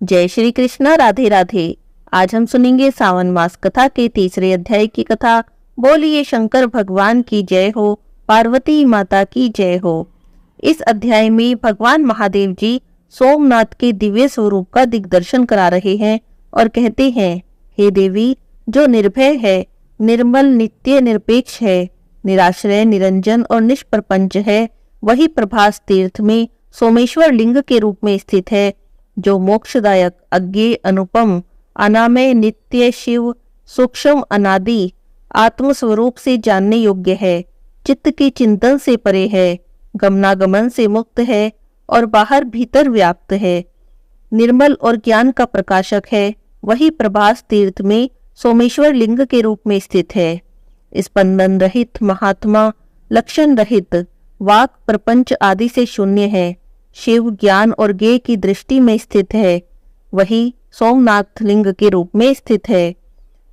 जय श्री कृष्ण। राधे राधे। आज हम सुनेंगे सावन मास कथा के तीसरे अध्याय की कथा। बोलिए शंकर भगवान की जय हो, पार्वती माता की जय हो। इस अध्याय में भगवान महादेव जी सोमनाथ के दिव्य स्वरूप का दिग्दर्शन करा रहे हैं और कहते हैं, हे देवी, जो निर्भय है, निर्मल, नित्य निरपेक्ष है, निराश्रय, निरंजन और निष्प्रपंच है, वही प्रभास तीर्थ में सोमेश्वर लिंग के रूप में स्थित है, जो मोक्षदायक, अज्ञेय, अनुपम, अनामय, नित्य, शिव, सूक्ष्म, अनादि, आत्म स्वरूप से जानने योग्य है, चित्त के चिंतन से परे है, गमनागमन से मुक्त है और बाहर भीतर व्याप्त है, निर्मल और ज्ञान का प्रकाशक है, वही प्रभास तीर्थ में सोमेश्वर लिंग के रूप में स्थित है। स्पंदन रहित, महात्मा, लक्षण रहित, वाक, प्रपंच आदि से शून्य है, शिव, ज्ञान और ज्ञेय की दृष्टि में स्थित है, वही सोमनाथ लिंग के रूप में स्थित है।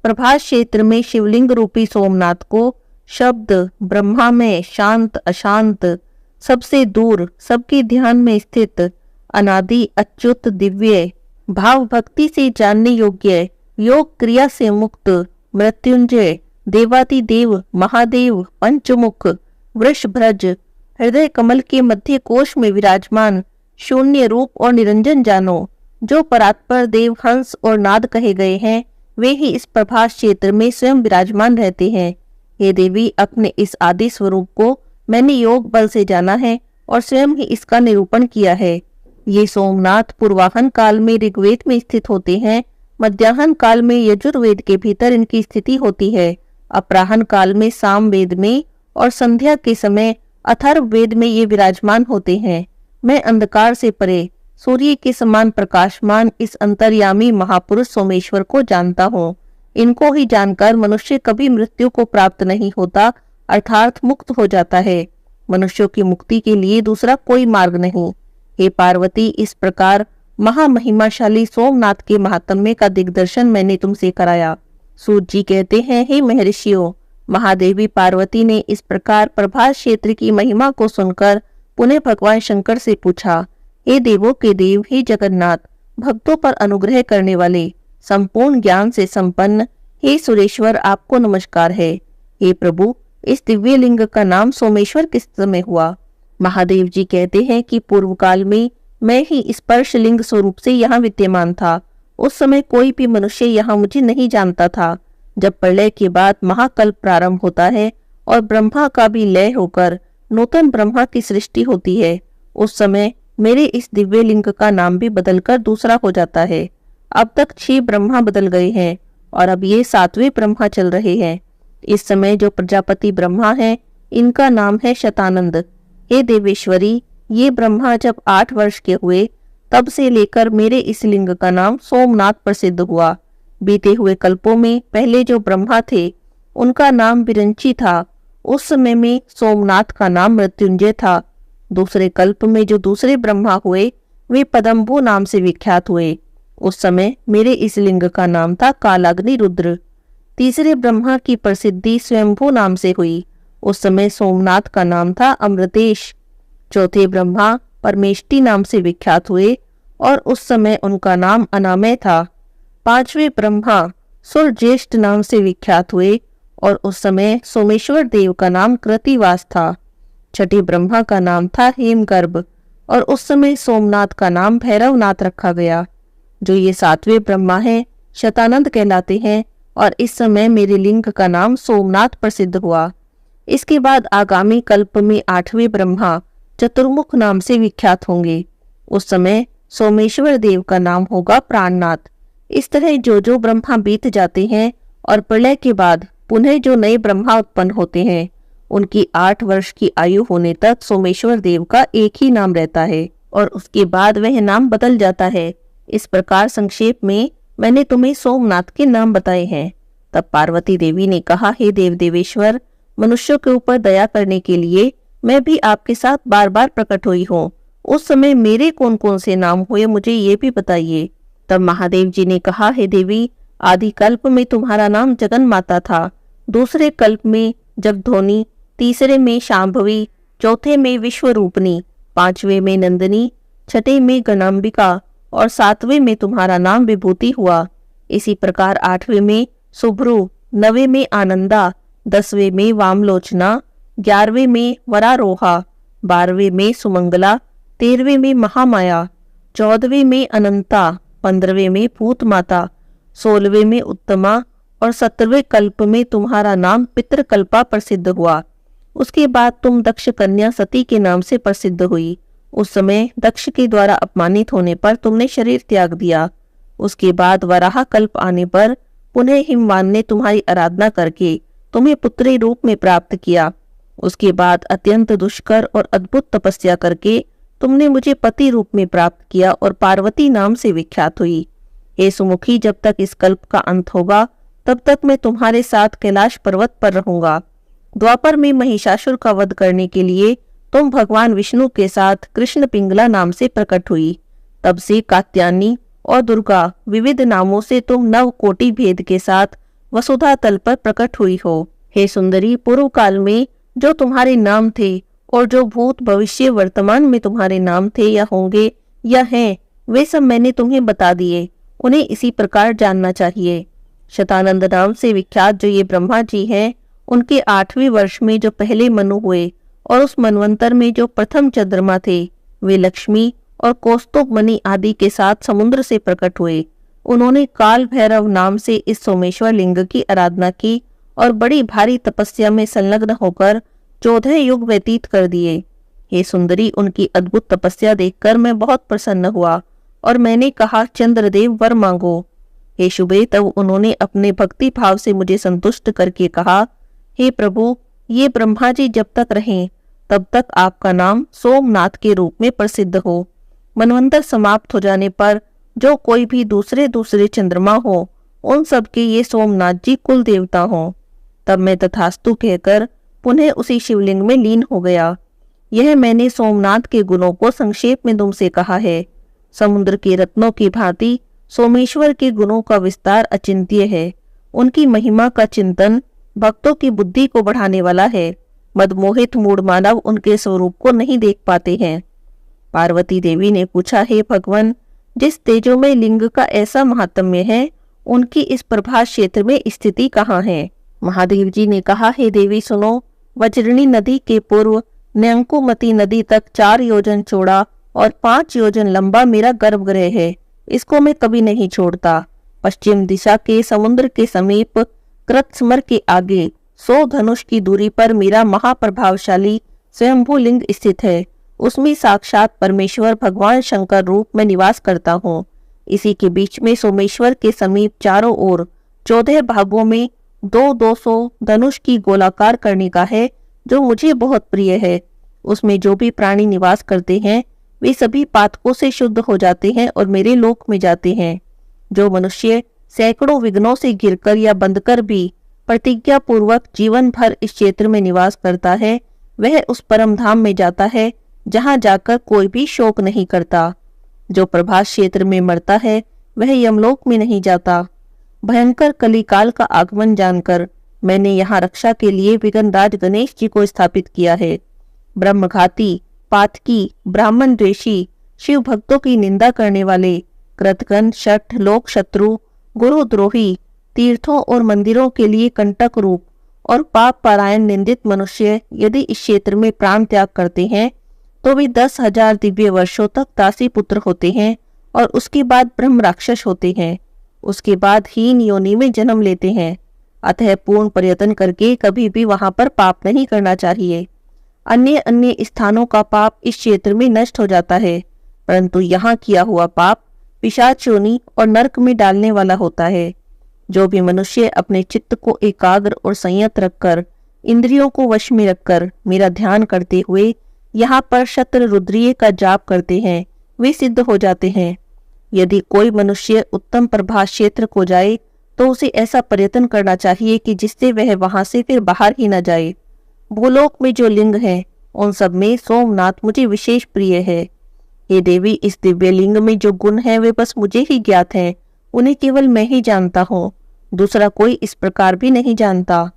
प्रभास क्षेत्र में शिवलिंग रूपी सोमनाथ को शब्द, ब्रह्मा में शांत, अशांत, सबसे दूर, सबके ध्यान में स्थित, अनादि, अच्युत, दिव्य, भाव भक्ति से जानने योग्य, योग क्रिया से मुक्त, मृत्युंजय, देवातिदेव, महादेव, पंचमुख, वृषभ्रज, हृदय कमल के मध्य कोश में विराजमान, शून्य रूप और निरंजन जानो, जो परात्पर देव, हंस और नाद कहे गए हैं, वे ही इस प्रभास क्षेत्र में स्वयं विराजमान रहते हैं। हे देवी, अपने इस आदि स्वरूप को मैंने योग बल से जाना है और स्वयं ही इसका निरूपण किया है। ये सोमनाथ पूर्वाहन काल में ऋग्वेद में स्थित होते हैं, मध्याह्न काल में यजुर्वेद के भीतर इनकी स्थिति होती है, अपराह्न काल में सामवेद में और संध्या के समय अथर्ववेद में ये विराजमान होते हैं। मैं अंधकार से परे, सूर्य के समान प्रकाशमान इस अंतर्यामी महापुरुष सोमेश्वर को जानता हूँ। इनको ही जानकर मनुष्य कभी मृत्यु को प्राप्त नहीं होता, अर्थात मुक्त हो जाता है। मनुष्यों की मुक्ति के लिए दूसरा कोई मार्ग नहीं। हे पार्वती, इस प्रकार महामहिमाशाली सोमनाथ के महात्म्य का दिग्दर्शन मैंने तुमसे कराया। सूत जी कहते हैं, हे महर्षियों, महादेवी पार्वती ने इस प्रकार प्रभास क्षेत्र की महिमा को सुनकर पुनः भगवान शंकर से पूछा, हे देवों के देव, हे जगन्नाथ, भक्तों पर अनुग्रह करने वाले, संपूर्ण ज्ञान से संपन्न, हे सुरेश्वर, आपको नमस्कार है। हे प्रभु, इस दिव्य लिंग का नाम सोमेश्वर किस समय हुआ? महादेव जी कहते हैं कि पूर्व काल में मैं ही स्पर्श लिंग स्वरूप से यहाँ विद्यमान था। उस समय कोई भी मनुष्य यहाँ मुझे नहीं जानता था। जब प्रलय के बाद महाकल्प प्रारंभ होता है और ब्रह्मा का भी लय होकर नूतन ब्रह्मा की सृष्टि होती है, उस समय मेरे इस दिव्य लिंग का नाम भी बदलकर दूसरा हो जाता है। अब तक 6 ब्रह्मा बदल गए हैं और अब ये 7वें ब्रह्मा चल रहे हैं। इस समय जो प्रजापति ब्रह्मा है, इनका नाम है शतानंद। हे देवेश्वरी, ये ब्रह्मा जब 8 वर्ष के हुए, तब से लेकर मेरे इस लिंग का नाम सोमनाथ प्रसिद्ध हुआ। बीते हुए कल्पों में पहले जो ब्रह्मा थे, उनका नाम विरंची था। उस समय में सोमनाथ का नाम मृत्युंजय था। दूसरे कल्प में जो दूसरे ब्रह्मा हुए, वे पदम्भु नाम से विख्यात हुए। उस समय मेरे इस लिंग का नाम था कालाग्नि रुद्र। तीसरे ब्रह्मा की प्रसिद्धि स्वयंभू नाम से हुई। उस समय सोमनाथ का नाम था अमृतेश। चौथे ब्रह्मा परमेष्टि नाम से विख्यात हुए और उस समय उनका नाम अनामय था। 5वें ब्रह्मा सुरज्येष्ठ नाम से विख्यात हुए और उस समय सोमेश्वर देव का नाम कृतिवास था। छठे ब्रह्मा का नाम था हेमगर्भ और उस समय सोमनाथ का नाम भैरवनाथ रखा गया। जो ये 7वें ब्रह्मा हैं, शतानंद कहलाते हैं और इस समय मेरे लिंग का नाम सोमनाथ प्रसिद्ध हुआ। इसके बाद आगामी कल्प में 8वें ब्रह्मा चतुर्मुख नाम से विख्यात होंगे। उस समय सोमेश्वर देव का नाम होगा प्राणनाथ। इस तरह जो ब्रह्मा बीत जाते हैं और प्रलय के बाद पुनः जो नए ब्रह्मा उत्पन्न होते हैं, उनकी 8 वर्ष की आयु होने तक सोमेश्वर देव का एक ही नाम रहता है और उसके बाद वह नाम बदल जाता है। इस प्रकार संक्षेप में मैंने तुम्हें सोमनाथ के नाम बताए हैं। तब पार्वती देवी ने कहा, हे देव देवेश्वर, मनुष्यों के ऊपर दया करने के लिए मैं भी आपके साथ बार बार प्रकट हुई हूँ। उस समय मेरे कौन कौन से नाम हुए, मुझे ये भी बताइए। तब महादेव जी ने कहा, हे देवी, आदि कल्प में तुम्हारा नाम जगन माता था, दूसरे कल्प में जगधोनी, तीसरे में शांभवी, चौथे में विश्वरूपनी, 5वें में नंदिनी, छठे में गणाम्बिका और 7वें में तुम्हारा नाम विभूति हुआ। इसी प्रकार 8वें में सुभ्रु, 9वें में आनंदा, 10वें में वामलोचना, 11वें में वरारोहा, 12वें में सुमंगला, 13वें में महामाया, 14वें में अनंता, 15वें में भूत माता, 16वें में उत्तमा और 17वें कल्प में तुम्हारा नाम पितृकल्पा प्रसिद्ध हुआ। उसके बाद तुम दक्ष कन्या सती के नाम से प्रसिद्ध हुई। उस समय दक्ष के द्वारा अपमानित होने पर तुमने शरीर त्याग दिया। उसके बाद वराह कल्प आने पर पुनः हिमवान ने तुम्हारी आराधना करके तुम्हें पुत्री रूप में प्राप्त किया। उसके बाद अत्यंत दुष्कर और अद्भुत तपस्या करके तुमने मुझे पति रूप में प्राप्त किया और पार्वती नाम से विख्यात हुई। हे सुमुखी, जब तक इस कल्प का अंत होगा तब तक मैं तुम्हारे साथ कैलाश पर्वत पर रहूंगा। द्वापर में महिषासुर का वध करने के लिए तुम भगवान विष्णु के साथ कृष्ण पिंगला नाम से प्रकट हुई। तब से कात्यायनी और दुर्गा विविध नामों से तुम 9 कोटि भेद के साथ वसुधा तल पर प्रकट हुई हो। हे सुंदरी, पूर्व काल में जो तुम्हारे नाम थे और जो भूत भविष्य वर्तमान में तुम्हारे नाम थे या होंगे या हैं, वे सब मैंने तुम्हें बता दिए। उन्हें इसी प्रकार जानना चाहिए। शतानंद नाम से विख्यात जो ये ब्रह्मा जी हैं, उनके 8वें वर्ष में जो पहले मनु हुए और उस मनवंतर में जो प्रथम चंद्रमा थे, वे लक्ष्मी और कौस्तुभ मणि आदि के साथ समुद्र से प्रकट हुए। उन्होंने काल भैरव नाम से इस सोमेश्वर लिंग की आराधना की और बड़ी भारी तपस्या में संलग्न होकर 14 युग व्यतीत कर दिए। हे सुंदरी, उनकी अद्भुत तपस्या देखकर मैं बहुत प्रसन्न हुआ और मैंने कहा, चंद्रदेव वर मांगो। हे शुभे, तब उन्होंने अपने भक्ति भाव से मुझे संतुष्ट करके कहा, हे प्रभु, ये ब्रह्मा जी जब तक रहें तब तक आपका नाम सोमनाथ के रूप में प्रसिद्ध हो। मनवंतर समाप्त हो जाने पर जो कोई भी दूसरे चंद्रमा हो, उन सब के ये सोमनाथ जी कुल देवता हों। तब मैं तथास्तु कहकर पुनः उसी शिवलिंग में लीन हो गया। यह मैंने सोमनाथ के गुणों को संक्षेप में तुमसे कहा है। समुद्र के रत्नों की भांति सोमेश्वर के गुणों का विस्तार अचिंत्य है। उनकी महिमा का चिंतन भक्तों की बुद्धि को बढ़ाने वाला है। मदमोहित मूढ़ मानव उनके स्वरूप को नहीं देख पाते हैं। पार्वती देवी ने पूछा, हे भगवान, जिस तेजोमय लिंग का ऐसा महात्म्य है, उनकी इस प्रभास क्षेत्र में स्थिति कहाँ है? महादेव जी ने कहा, हे देवी सुनो, वज्रणी नदी के पूर्व न्यंकुमती नदी तक 4 योजन चौड़ा और 5 योजन लंबा मेरा गर्भगृह है। इसको मैं कभी नहीं छोड़ता। पश्चिम दिशा के समुद्र के समीप कृतस्मर के आगे 100 धनुष की दूरी पर मेरा महाप्रभावशाली स्वयंभू लिंग स्थित है। उसमें साक्षात परमेश्वर भगवान शंकर रूप में निवास करता हूँ। इसी के बीच में सोमेश्वर के समीप चारों ओर 14 भागों में 200 धनुष की गोलाकार कर्णिका है, जो मुझे बहुत प्रिय है। उसमें जो भी प्राणी निवास करते हैं, वे सभी पातकों से शुद्ध हो जाते हैं और मेरे लोक में जाते हैं। जो मनुष्य सैकड़ों विघ्नों से घिरकर या बंधकर भी प्रतिज्ञा पूर्वक जीवन भर इस क्षेत्र में निवास करता है, वह उस परम धाम में जाता है जहां जाकर कोई भी शोक नहीं करता। जो प्रभास क्षेत्र में मरता है, वह यमलोक में नहीं जाता। भयंकर कलिकाल का आगमन जानकर मैंने यहाँ रक्षा के लिए विघ्नराज गणेश जी को स्थापित किया है। ब्रह्मघाती, पातकी, ब्राह्मण द्वेषी, शिव भक्तों की निंदा करने वाले, कृतघ्न, शठ, लोक शत्रु, गुरुद्रोही, तीर्थों और मंदिरों के लिए कंटक रूप और पाप पारायण निंदित मनुष्य यदि इस क्षेत्र में प्राण त्याग करते हैं, तो वे 10,000 दिव्य वर्षों तक दासी पुत्र होते हैं और उसके बाद ब्रह्म राक्षस होते हैं। उसके बाद हीन योनि में जन्म लेते हैं। अतः पूर्ण प्रयत्न करके कभी भी वहां पर पाप नहीं करना चाहिए। अन्य अन्य स्थानों का पाप इस क्षेत्र में नष्ट हो जाता है, परंतु यहाँ किया हुआ पाप पिशाच योनि और नरक में डालने वाला होता है। जो भी मनुष्य अपने चित्त को एकाग्र और संयत रखकर, इंद्रियों को वश में रखकर मेरा ध्यान करते हुए यहाँ पर शत्र रुद्रीय का जाप करते हैं, वे सिद्ध हो जाते हैं। यदि कोई मनुष्य उत्तम प्रभास क्षेत्र को जाए तो उसे ऐसा प्रयत्न करना चाहिए कि जिससे वह वहां से फिर बाहर ही न जाए। भूलोक में जो लिंग है, उन सब में सोमनाथ मुझे विशेष प्रिय है। हे देवी, इस दिव्य लिंग में जो गुण हैं, वे बस मुझे ही ज्ञात हैं। उन्हें केवल मैं ही जानता हूँ, दूसरा कोई इस प्रकार भी नहीं जानता।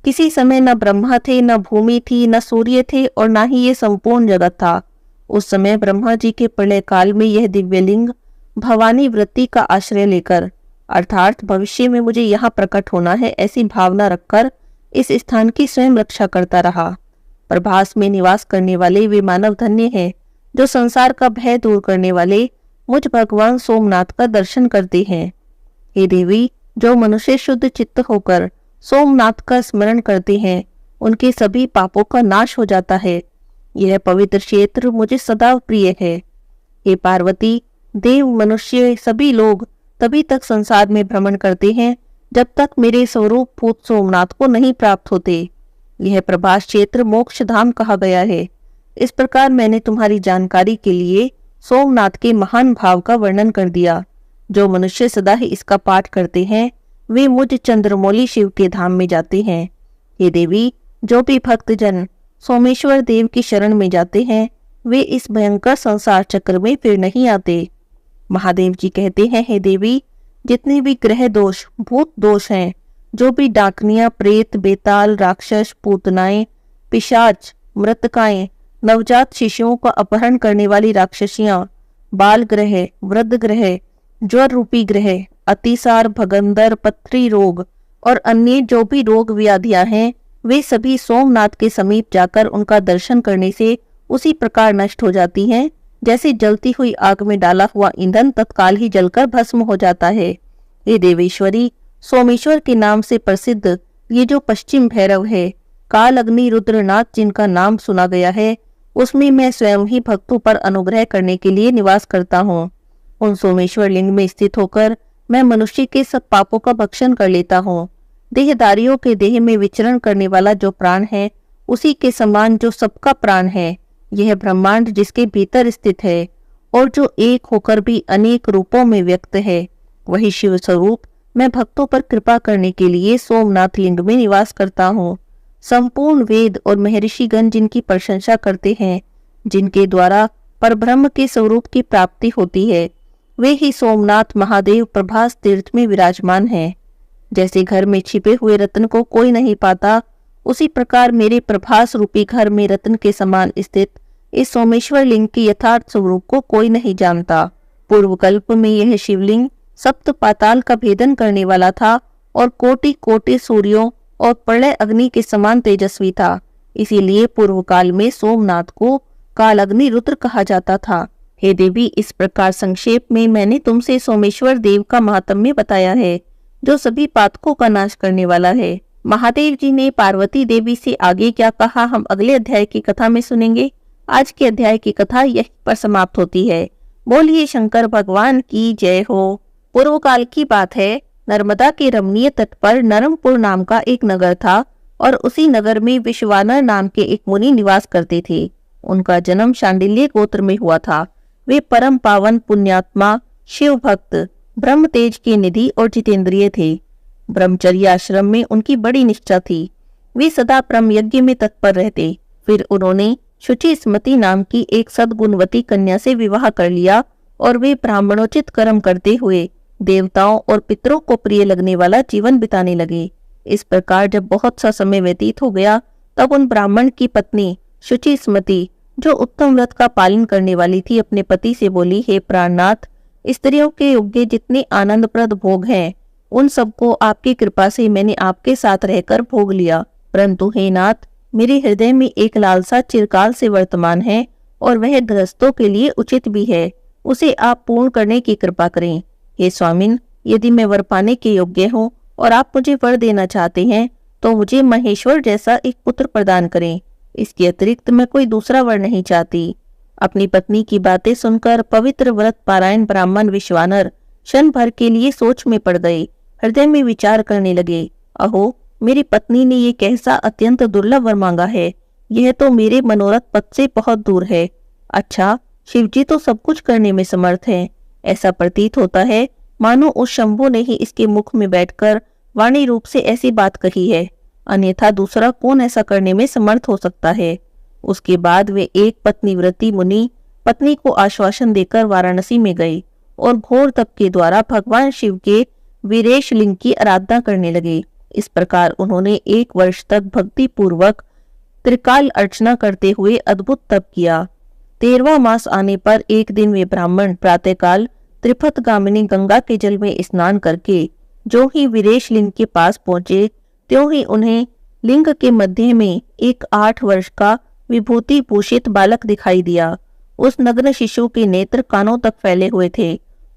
किसी समय न ब्रह्मा थे, न भूमि थी, न सूर्य थे और न ही ये संपूर्ण जगत था। उस समय ब्रह्मा जी के प्रलय काल में यह दिव्यलिंग भवानी वृत्ति का आश्रय लेकर, अर्थात भविष्य में मुझे यहाँ प्रकट होना है ऐसी भावना रखकर इस स्थान की स्वयं रक्षा करता रहा। प्रभास में निवास करने वाले वे मानव धन्य हैं जो संसार का भय दूर करने वाले मुझ भगवान सोमनाथ का दर्शन करते हैं। हे देवी, जो मनुष्य शुद्ध चित्त होकर सोमनाथ का स्मरण करते हैं उनके सभी पापों का नाश हो जाता है। यह पवित्र क्षेत्र मुझे सदा प्रिय है। हे पार्वती, देव मनुष्य सभी लोग तभी तक संसार में भ्रमण करते हैं जब तक मेरे स्वरूप भूत सोमनाथ को नहीं प्राप्त होते। यह प्रभास क्षेत्र मोक्ष धाम कहा गया है। इस प्रकार मैंने तुम्हारी जानकारी के लिए सोमनाथ के महान भाव का वर्णन कर दिया। जो मनुष्य सदा ही इसका पाठ करते हैं वे मुझ चंद्रमौली शिव के धाम में जाते हैं। हे देवी, जो भी भक्तजन सोमेश्वर देव की शरण में जाते हैं वे इस भयंकर संसार चक्र में फिर नहीं आते। महादेव जी कहते हैं, हे देवी, जितने भी ग्रह दोष, भूत दोष हैं, जो भी डाकनियां, प्रेत, बेताल, राक्षस, पूतनाएं, पिशाच, मृतकाएं, नवजात शिशुओं का अपहरण करने वाली राक्षसियां, बाल ग्रह, वृद्ध ग्रह, ज्वर रूपी ग्रह, अतिसार, भगंदर, पथरी रोग और अन्य जो भी रोग व्याधियां हैं वे सभी सोमनाथ के समीप जाकर उनका दर्शन करने से उसी प्रकार नष्ट हो जाती हैं जैसे जलती हुई आग में डाला हुआ ईंधन तत्काल ही जलकर भस्म हो जाता है। हे देवेश्वरी, सोमेश्वर के नाम से प्रसिद्ध ये जो पश्चिम भैरव है, काल अग्नि रुद्रनाथ जिनका नाम सुना गया है, उसमें मैं स्वयं ही भक्तों पर अनुग्रह करने के लिए निवास करता हूँ। उन सोमेश्वर लिंग में स्थित होकर मैं मनुष्य के सब पापों का भक्षण कर लेता हूँ। देहधारियों के देह में विचरण करने वाला जो प्राण है उसी के समान जो सबका प्राण है, यह ब्रह्मांड जिसके भीतर स्थित है और जो एक होकर भी अनेक रूपों में व्यक्त है, वही शिव स्वरूप मैं भक्तों पर कृपा करने के लिए सोमनाथ लिंग में निवास करता हूँ। संपूर्ण वेद और महर्षिगण जिनकी प्रशंसा करते हैं, जिनके द्वारा परब्रह्म के स्वरूप की प्राप्ति होती है, वे ही सोमनाथ महादेव प्रभास तीर्थ में विराजमान हैं। जैसे घर में छिपे हुए रत्न को कोई नहीं पाता, उसी प्रकार मेरे प्रभास रूपी घर में रत्न के समान स्थित इस सोमेश्वर लिंग के यथार्थ स्वरूप को कोई नहीं जानता। पूर्व कल्प में यह शिवलिंग सप्त पाताल का भेदन करने वाला था और कोटि कोटि सूर्यों और प्रलय अग्नि के समान तेजस्वी था। इसीलिए पूर्व काल में सोमनाथ को काल अग्नि रुद्र कहा जाता था। हे देवी, इस प्रकार संक्षेप में मैंने तुमसे सोमेश्वर देव का महात्म्य बताया है जो सभी पातकों का नाश करने वाला है। महादेव जी ने पार्वती देवी से आगे क्या कहा हम अगले अध्याय की कथा में सुनेंगे। आज के अध्याय की कथा यहीं पर समाप्त होती है। बोलिए शंकर भगवान की जय हो। पूर्व काल की बात है, नर्मदा के रमणीय तट पर नरमपुर नाम का एक नगर था और उसी नगर में विश्वानर नाम के एक मुनि निवास करते थे। उनका जन्म शांडिल्य गोत्र में हुआ था। वे परम पावन पुण्यात्मा, शिव भक्त, ब्रह्म तेज के निधि और जितेंद्रिय थे। ब्रह्मचर्य आश्रम में उनकी बड़ी निष्ठा थी। वे सदा ब्रह्म यज्ञ में तत्पर रहते। फिर उन्होंने शुचि स्मृति नाम की एक सद्गुणवती कन्या से विवाह कर लिया और वे ब्राह्मणोचित कर्म करते हुए देवताओं और पितरों को प्रिय लगने वाला जीवन बिताने लगे। इस प्रकार जब बहुत सा समय व्यतीत हो गया तब उन ब्राह्मण की पत्नी शुचि स्मृति, जो उत्तम व्रत का पालन करने वाली थी, अपने पति से बोली, हे प्राणनाथ, स्त्रियों के योग्य जितने आनंदप्रद भोग हैं उन सबको आपकी कृपा से मैंने आपके साथ रहकर भोग लिया, परंतु हे नाथ, मेरे हृदय में एक लालसा चिरकाल से वर्तमान है और वह गृहस्थों के लिए उचित भी है। उसे आप पूर्ण करने की कृपा करें। हे स्वामिन, यदि मैं वर पाने के योग्य हूँ और आप मुझे वर देना चाहते हैं तो मुझे महेश्वर जैसा एक पुत्र प्रदान करें। इसके अतिरिक्त मैं कोई दूसरा वर नहीं चाहती। अपनी पत्नी की बातें सुनकर पवित्र व्रत पारायण ब्राह्मण विश्वानर क्षण भर के लिए सोच में पड़ गए। हृदय में विचार करने लगे, अहो, मेरी पत्नी ने ये कैसा अत्यंत दुर्लभ वर मांगा है। यह तो मेरे मनोरथ पद से बहुत दूर है। अच्छा, शिवजी तो सब कुछ करने में समर्थ हैं। ऐसा प्रतीत होता है मानो उस शंभु ने ही इसके मुख में बैठकर वाणी रूप से ऐसी बात कही है, अन्यथा दूसरा कौन ऐसा करने में समर्थ हो सकता है। उसके बाद वे एक पत्नीव्रती मुनि पत्नी को आश्वासन देकर वाराणसी में गए और घोर तप के द्वारा भगवान शिव के वीरेश लिंग की आराधना करने लगे। इस प्रकार उन्होंने 1 वर्ष तक भक्ति पूर्वक त्रिकाल अर्चना करते हुए अद्भुत तप किया। 13वां मास आने पर एक दिन वे ब्राह्मण प्रातःकाल त्रिपथगामिनी गंगा के जल में स्नान करके जो ही वीरेश लिंग के पास पहुंचे, त्यों ही उन्हें लिंग के मध्य में एक 8 वर्ष का विभूति भूषित बालक दिखाई दिया। उस नग्न शिशु के नेत्र कानों तक फैले हुए थे,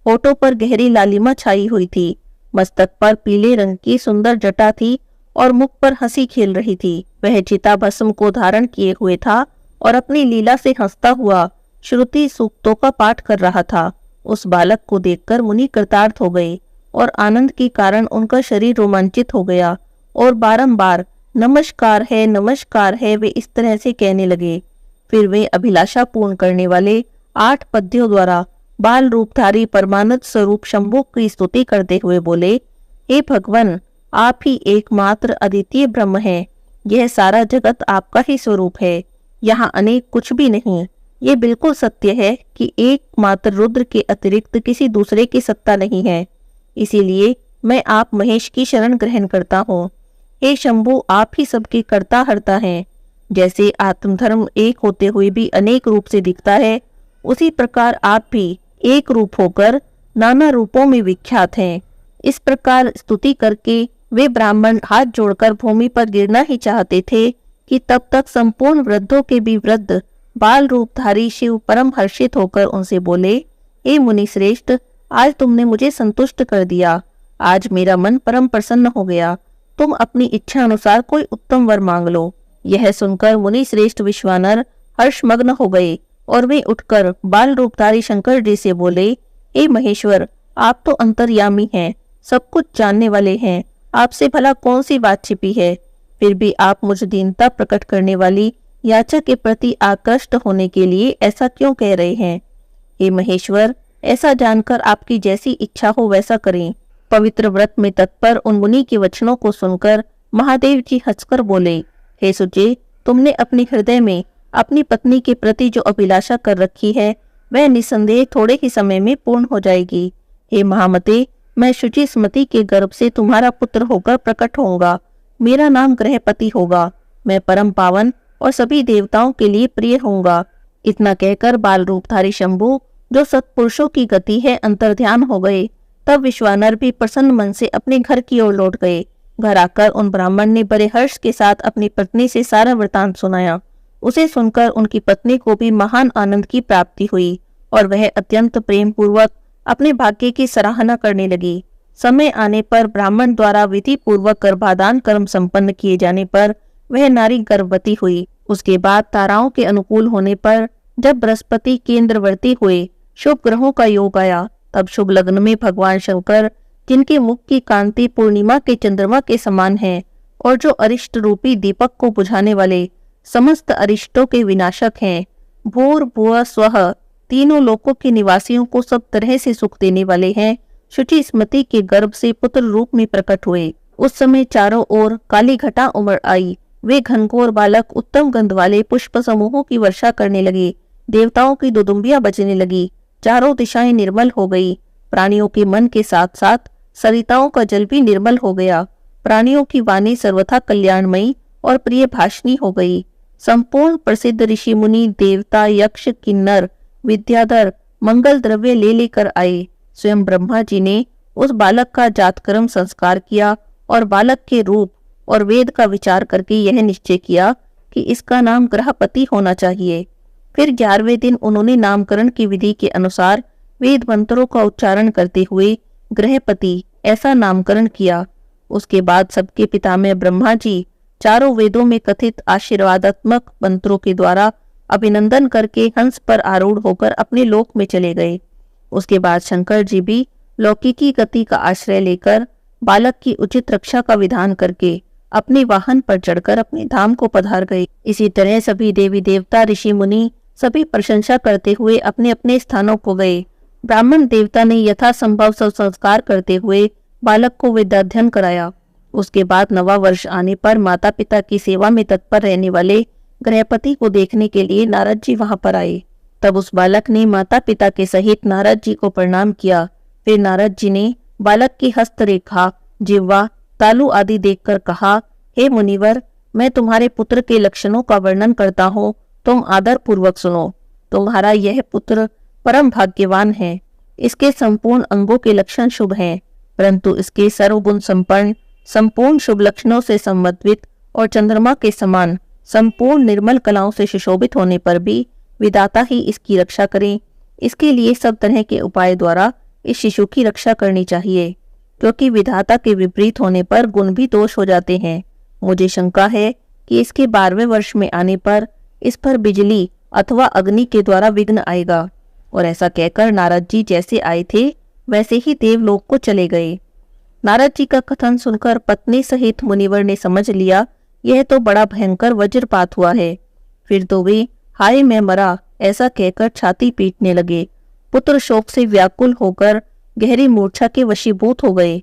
होठों पर गहरी लालिमा छाई हुई थी, मस्तक पर पीले रंग की सुंदर जटा थी और मुख पर हंसी खेल रही थी। वह चिता भस्म को धारण किए हुए था और अपनी लीला से हंसता हुआ श्रुति सूक्तों का पाठ कर रहा था। उस बालक को देखकर मुनि कृतार्थ हो गए और आनंद के कारण उनका शरीर रोमांचित हो गया और बारंबार नमस्कार है वे इस तरह से कहने लगे। फिर वे अभिलाषा पूर्ण करने वाले 8 पद्यों द्वारा बाल रूपधारी परमानंद स्वरूप शंभु की स्तुति करते हुए बोले, हे भगवान, आप ही एकमात्र अद्वितीय ब्रह्म हैं। यह सारा जगत आपका ही स्वरूप है, यहाँ अनेक कुछ भी नहीं। ये बिल्कुल सत्य है कि एकमात्र रुद्र के अतिरिक्त किसी दूसरे की सत्ता नहीं है। इसीलिए मैं आप महेश की शरण ग्रहण करता हूँ। हे शंभु, आप ही सबके कर्ता हर्ता हैं। जैसे आत्मधर्म एक होते हुए भी अनेक रूप से दिखता है, उसी प्रकार आप भी एक रूप होकर नाना रूपों में विख्यात हैं। इस प्रकार स्तुति करके वे ब्राह्मण हाथ जोड़कर भूमि पर गिरना ही चाहते थे कि तब तक संपूर्ण वृद्धों के भी वृद्ध बाल रूपधारी शिव परम हर्षित होकर उनसे बोले, हे मुनि श्रेष्ठ, आज तुमने मुझे संतुष्ट कर दिया। आज मेरा मन परम प्रसन्न हो गया। तुम अपनी इच्छा अनुसार कोई उत्तम वर मांग लो। यह सुनकर मुनि श्रेष्ठ विश्वानर हर्षमग्न हो गए और वे उठकर बाल रूपधारी शंकर जी से बोले, हे महेश्वर, आप तो अंतर्यामी हैं, सब कुछ जानने वाले हैं। आपसे भला कौन सी बात छिपी है? फिर भी आप मुझ दीनता प्रकट करने वाली याचक के प्रति आकृष्ट होने के लिए ऐसा क्यों कह रहे हैं? हे महेश्वर, ऐसा जानकर आपकी जैसी इच्छा हो वैसा करें। पवित्र व्रत में तत्पर उन मुनि के वचनों को सुनकर महादेव जी हंसकर बोले, हे सुचे, तुमने अपने हृदय में अपनी पत्नी के प्रति जो अभिलाषा कर रखी है वह निसंदेह थोड़े ही समय में पूर्ण हो जाएगी। हे महामते, मैं शुचि स्मृति के गर्भ से तुम्हारा पुत्र होकर प्रकट होऊंगा। मेरा नाम ग्रहपति होगा। मैं परम पावन और सभी देवताओं के लिए प्रिय होऊंगा। इतना कहकर बाल रूपधारी शंभु, जो सत्पुरुषों की गति है, अंतर्ध्यान हो गए। तब विश्वानर भी प्रसन्न मन से अपने घर की ओर लौट गए। घर आकर उन ब्राह्मण ने बड़े हर्ष के साथ अपनी पत्नी से सारा वृतांत सुनाया। उसे सुनकर उनकी पत्नी को भी महान आनंद की प्राप्ति हुई और वह अत्यंत प्रेम पूर्वक अपने भाग्य की सराहना करने लगी। समय आने पर ब्राह्मण द्वारा विधि पूर्वक गर्भाधान कर्म संपन्न किए जाने पर वह नारी गर्भवती हुई। उसके बाद ताराओं के अनुकूल होने पर जब बृहस्पति केंद्रवर्ती हुए, शुभ ग्रहों का योग आया, तब शुभ लग्न में भगवान शंकर, जिनके मुख की कांति पूर्णिमा के चंद्रमा के समान है और जो अरिष्ट रूपी दीपक को बुझाने वाले समस्त अरिष्टों के विनाशक हैं, भूर भुव स्वः, तीनों लोकों के निवासियों को सब तरह से सुख देने वाले हैं, शुचि स्मृति के गर्भ से पुत्र रूप में प्रकट हुए। उस समय चारों ओर काली घटा उमड़ आई। वे घनघोर बालक उत्तम गंध वाले पुष्प समूहों की वर्षा करने लगे। देवताओं की दुदुम्बियां बजने लगी। चारों दिशाएं निर्मल हो गई। प्राणियों के मन के साथ साथ सरिताओं का जल भी निर्मल हो गया। प्राणियों की वाणी सर्वथा कल्याणमयी और प्रिय भाषणी हो गई। संपूर्ण प्रसिद्ध ऋषि मुनि, देवता, यक्ष, किन्नर, विद्याधर मंगल द्रव्य ले लेकर आए। स्वयं ब्रह्मा जी ने उस बालक का जातकर्म संस्कार किया और बालक के रूप और वेद का विचार करके यह निश्चय किया कि इसका नाम ग्रहपति होना चाहिए। फिर 11वें दिन उन्होंने नामकरण की विधि के अनुसार वेद मंत्रों का उच्चारण करते हुए ग्रहपति ऐसा नामकरण किया। उसके बाद सबके पितामह ब्रह्मा जी चारों वेदों में कथित आशीर्वादात्मक मंत्रों के द्वारा अभिनंदन करके हंस पर आरूढ़ होकर अपने लोक में चले गए। उसके बाद शंकर जी भी लौकिकी गति का आश्रय लेकर बालक की उचित रक्षा का विधान करके अपने वाहन पर चढ़कर अपने धाम को पधार गए। इसी तरह सभी देवी देवता, ऋषि मुनि सभी प्रशंसा करते हुए अपने अपने स्थानों को गए। ब्राह्मण देवता ने यथासंभव सब संस्कार करते हुए बालक को विद्याध्ययन कराया। उसके बाद नवा वर्ष आने पर माता पिता की सेवा में तत्पर रहने वाले ग्रहपति को देखने के लिए नारद जी वहां पर आए। तब उस बालक ने माता पिता के सहित नारद जी को प्रणाम किया। फिर नारद जी ने बालक की हस्तरेखा, जिह्वा, तालु आदि देखकर कहा, हे मुनिवर, मैं तुम्हारे पुत्र के लक्षणों का वर्णन करता हूँ, तुम आदर पूर्वक सुनो। तुम्हारा यह पुत्र परम भाग्यवान है। इसके संपूर्ण अंगों के लक्षण शुभ हैं, परंतु इसके सर्वगुण संपन्न, संपूर्ण शुभ लक्षणों से समन्वित और चंद्रमा के समान संपूर्ण निर्मल कलाओं से सुशोभित होने पर भी विधाता ही इसकी रक्षा करें। इसके लिए सब तरह के उपाय द्वारा इस शिशु की रक्षा करनी चाहिए, क्योंकि विधाता के विपरीत होने पर गुण भी दोष हो जाते हैं। मुझे शंका है कि इसके 12वें वर्ष में आने पर इस पर बिजली अथवा अग्नि के द्वारा विघ्न आएगा। और ऐसा कहकर नारद जी जैसे आए थे वैसे ही देवलोक को चले गए। नारद जी का कथन सुनकर पत्नी सहित मुनिवर ने समझ लिया, यह तो बड़ा भयंकर वज्रपात हुआ है। फिर तो वे हाय मैं मरा ऐसा कहकर छाती पीटने लगे। पुत्र शोक से व्याकुल होकर गहरी मूर्छा के वशीभूत हो गए।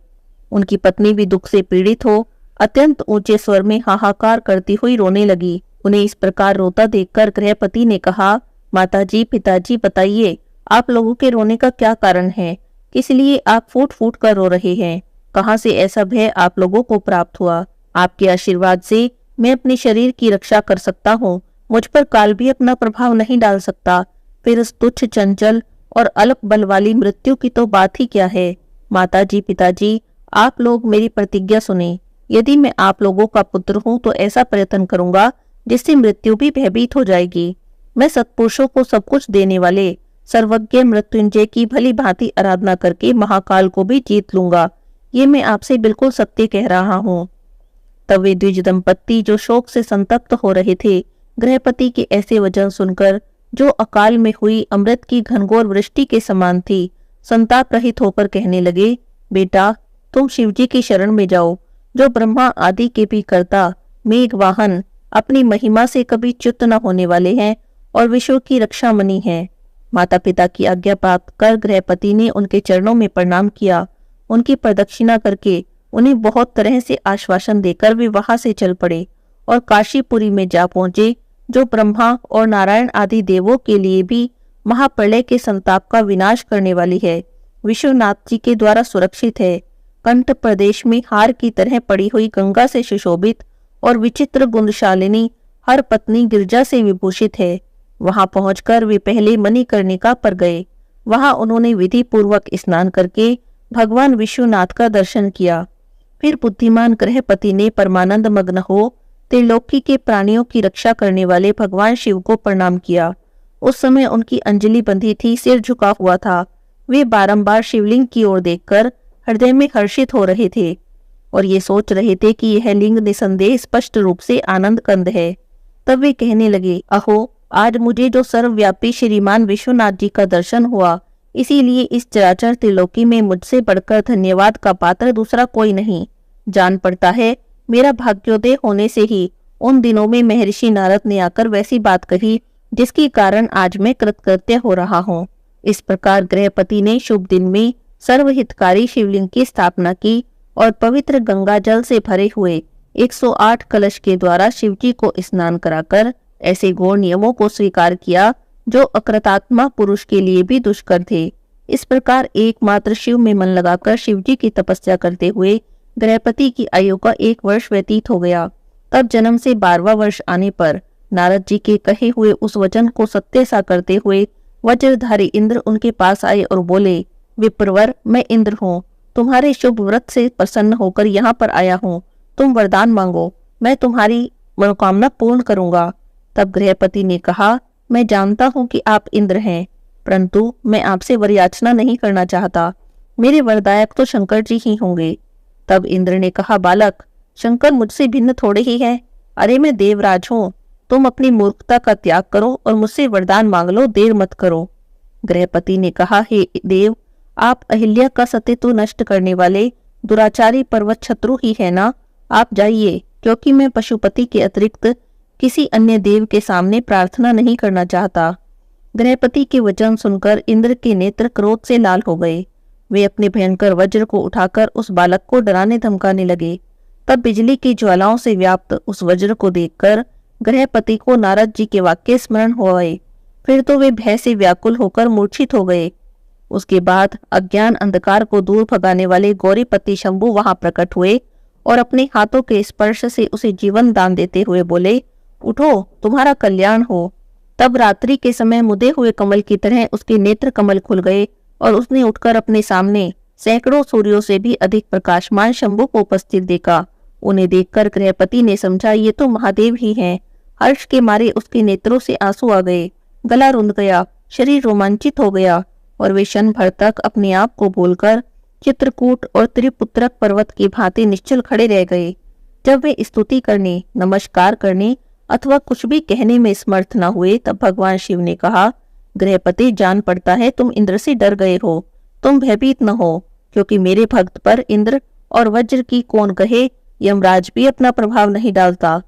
उनकी पत्नी भी दुख से पीड़ित हो अत्यंत ऊंचे स्वर में हाहाकार करती हुई रोने लगी। उन्हें इस प्रकार रोता देखकर गृहपति ने कहा, माताजी पिताजी बताइए, आप लोगों के रोने का क्या कारण है? किस लिए आप फूट फूट कर रो रहे हैं? कहाँ से ऐसा भय आप लोगों को प्राप्त हुआ? आपके आशीर्वाद से मैं अपने शरीर की रक्षा कर सकता हूँ, मुझ पर काल भी अपना प्रभाव नहीं डाल सकता। फिर उस तुच्छ चंचल और अल्प बल वाली मृत्यु की तो बात ही क्या है। माताजी पिताजी, आप लोग मेरी प्रतिज्ञा सुने। यदि मैं आप लोगों का पुत्र हूँ तो ऐसा प्रयत्न करूंगा जिससे मृत्यु भी भयभीत हो जाएगी। मैं सत्पुरुषों को सब कुछ देने वाले सर्वज्ञ मृत्युंजय की भली भांति आराधना करके महाकाल को भी जीत लूंगा। ये मैं आपसे बिल्कुल सत्य कह रहा हूँ। तब वे द्विज दंपत्ति जो शोक से संतप्त हो रहे थे, गृहपति के ऐसे वचन सुनकर जो अकाल में हुई अमृत की घनघोर वृष्टि के समान थी, संताप रहित होकर कहने लगे, बेटा तुम शिवजी की शरण में जाओ, जो ब्रह्मा आदि के भी कर्ता, मेघ वाहन, अपनी महिमा से कभी च्युत न होने वाले हैं और विश्व की रक्षा मणि हैं। माता पिता की आज्ञा प्राप्त कर गृहपति ने उनके चरणों में प्रणाम किया। उनकी प्रदक्षिणा करके उन्हें बहुत तरह से आश्वासन देकर वे वहां से चल पड़े और काशीपुरी में जा पहुंचे, जो ब्रह्मा और नारायण आदि देवों के लिए भी महाप्रलय के संताप का विनाश करने वाली है। विश्वनाथ जी के द्वारा सुरक्षित है। कंठ प्रदेश में हार की तरह पड़ी हुई गंगा से सुशोभित और विचित्र गुणशालिनी हर पत्नी गिरजा से विभूषित है। वहां पहुंचकर वे पहले मणिकर्णिका पर गए। वहां उन्होंने विधि पूर्वक स्नान करके भगवान विश्वनाथ का दर्शन किया। फिर बुद्धिमान गृहपति ने परमानंद मग्न हो त्रिलोकी के प्राणियों की रक्षा करने वाले भगवान शिव को प्रणाम किया। उस समय उनकी अंजलि बंधी थी, सिर झुका हुआ था। वे बारंबार शिवलिंग की ओर देखकर हृदय में हर्षित हो रहे थे और ये सोच रहे थे कि यह लिंग निसंदेह स्पष्ट रूप से आनंद कंद है। तब वे कहने लगे, अहो आज मुझे जो सर्वव्यापी श्रीमान विश्वनाथ जी का दर्शन हुआ, इसीलिए इस चराचर त्रिलोकी में मुझसे बढ़कर धन्यवाद का पात्र दूसरा कोई नहीं। जान पड़ता है मेरा भाग्योदय होने से ही उन दिनों में महर्षि नारद ने आकर वैसी बात कही जिसके कारण आज मैं कृतकृत्य हो रहा हूँ। इस प्रकार गृहपति ने शुभ दिन में सर्वहितकारी शिवलिंग की स्थापना की और पवित्र गंगा जल से भरे हुए 108 कलश के द्वारा शिवजी को स्नान कराकर ऐसे घोर नियमों को स्वीकार किया जो अकृतात्मा पुरुष के लिए भी दुष्कर थे। इस प्रकार एकमात्र शिव में मन लगाकर शिवजी की तपस्या करते हुए गृहपति की आयु का 1 वर्ष व्यतीत हो गया। तब जन्म से 12वां वर्ष आने पर नारद जी के कहे हुए उस वचन को सत्य सा करते हुए वज्रधारी इंद्र उनके पास आए और बोले, विप्रवर मैं इंद्र हूँ, तुम्हारे शुभ व्रत से प्रसन्न होकर यहाँ पर आया हूँ। तुम वरदान मांगो, मैं तुम्हारी मनोकामना पूर्ण करूंगा। तब गृहपति ने कहा, मैं जानता हूँ कि आप इंद्र हैं, परंतु मैं आपसे वर याचना नहीं करना चाहता। मेरे वरदायक तो शंकर जी ही होंगे। तब इंद्र ने कहा, बालक शंकर मुझसे भिन्न थोड़े ही है। अरे मैं देवराज हूँ, तुम अपनी मूर्खता का त्याग करो और मुझसे वरदान मांग लो, देर मत करो। गृहपति ने कहा, हे देव, आप अहिल्या का सत्यत्व नष्ट करने वाले दुराचारी पर्वत शत्रु ही है ना। आप जाइए, क्योंकि मैं पशुपति के अतिरिक्त किसी अन्य देव के सामने प्रार्थना नहीं करना चाहता। गृहपति के वचन सुनकर इंद्र के नेत्र क्रोध से लाल हो गए। वे अपने भयंकर वज्र को उठाकर उस बालक को डराने धमकाने लगे। तब बिजली की ज्वालाओं से व्याप्त उस वज्र को देखकर गृहपति को नारद जी के वाक्य स्मरण हो गए। फिर तो वे भय से व्याकुल होकर मूर्छित हो गए। उसके बाद अज्ञान अंधकार को दूर भगाने वाले गौरीपति शंभु वहां प्रकट हुए और अपने हाथों के स्पर्श से उसे जीवन दान देते हुए बोले, उठो, तुम्हारा कल्याण हो। तब रात्रि के समय मुदे हुए कमल की तरह उसके नेत्र कमल खुल गए और उसने उठकर अपने सामने सैकड़ों सूर्यों से भी अधिक प्रकाशमान शंभु को उपस्थित देखा। उन्हें देखकर गृहपति ने समझा ये तो महादेव ही हैं। हर्ष के मारे उसके नेत्रों से आंसू आ गए, गला रुंध गया, शरीर रोमांचित हो गया और वे क्षण भर तक अपने आप को भूलकर चित्रकूट और त्रिपुत्रक पर्वत की भांति निश्चल खड़े रह गए। जब वे स्तुति करने, नमस्कार करने अथवा कुछ भी कहने में समर्थ न हुए, तब भगवान शिव ने कहा, गृहपति, जान पड़ता है तुम इंद्र से डर गए हो। तुम भयभीत न हो, क्योंकि मेरे भक्त पर इंद्र और वज्र की कौन कहे, यमराज भी अपना प्रभाव नहीं डालता।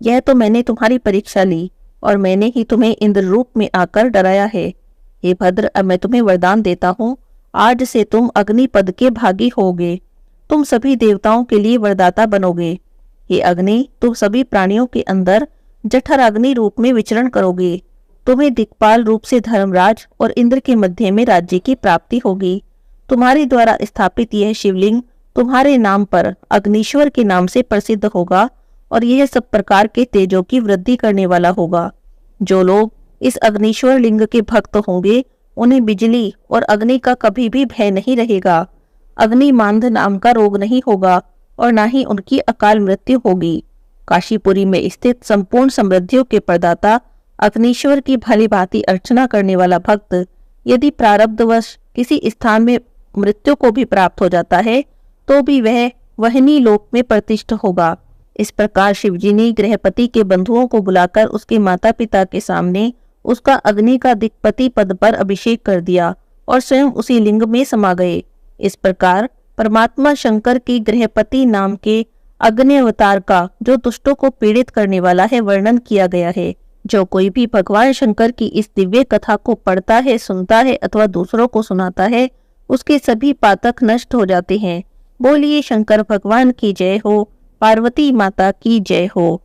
यह तो मैंने तुम्हारी परीक्षा ली और मैंने ही तुम्हें इंद्र रूप में आकर डराया है। हे भद्र, अब मैं तुम्हें वरदान देता हूँ, आज से तुम अग्नि पद के भागी होगे। तुम सभी देवताओं के लिए वरदाता बनोगे। हे अग्नि, तुम सभी प्राणियों के अंदर जठर अग्नि रूप में विचरण करोगे। तुम्हें दिक्पाल रूप से धर्मराज और इंद्र के मध्य में राज्य की प्राप्ति होगी। तुम्हारे द्वारा स्थापित यह शिवलिंग तुम्हारे नाम पर अग्निश्वर के नाम से प्रसिद्ध होगा और यह सब प्रकार के तेजों की वृद्धि करने वाला होगा। जो लोग इस अग्निश्वर लिंग के भक्त होंगे, उन्हें बिजली और अग्नि का कभी भी भय नहीं रहेगा। अग्निमांद नाम का रोग नहीं होगा और न ही उनकी अकाल मृत्यु होगी। काशीपुरी में स्थित संपूर्ण समृद्धियों के प्रदाता अग्निश्वर की भली भांति अर्चना करने वाला भक्त यदि प्रारब्धवश किसी स्थान में मृत्यु को भी प्राप्त हो जाता है, तो भी वह वहनी लोक में प्रतिष्ठ होगा। इस प्रकार शिवजी ने गृहपति के बंधुओं को बुलाकर उसके माता पिता के सामने उसका अग्नि का दिक्पति पद पर अभिषेक कर दिया और स्वयं उसी लिंग में समा गए। इस प्रकार परमात्मा शंकर की गृहपति नाम के अग्नि अवतार का, जो दुष्टों को पीड़ित करने वाला है, वर्णन किया गया है। जो कोई भी भगवान शंकर की इस दिव्य कथा को पढ़ता है, सुनता है अथवा दूसरों को सुनाता है, उसके सभी पातक नष्ट हो जाते हैं। बोलिए शंकर भगवान की जय हो, पार्वती माता की जय हो।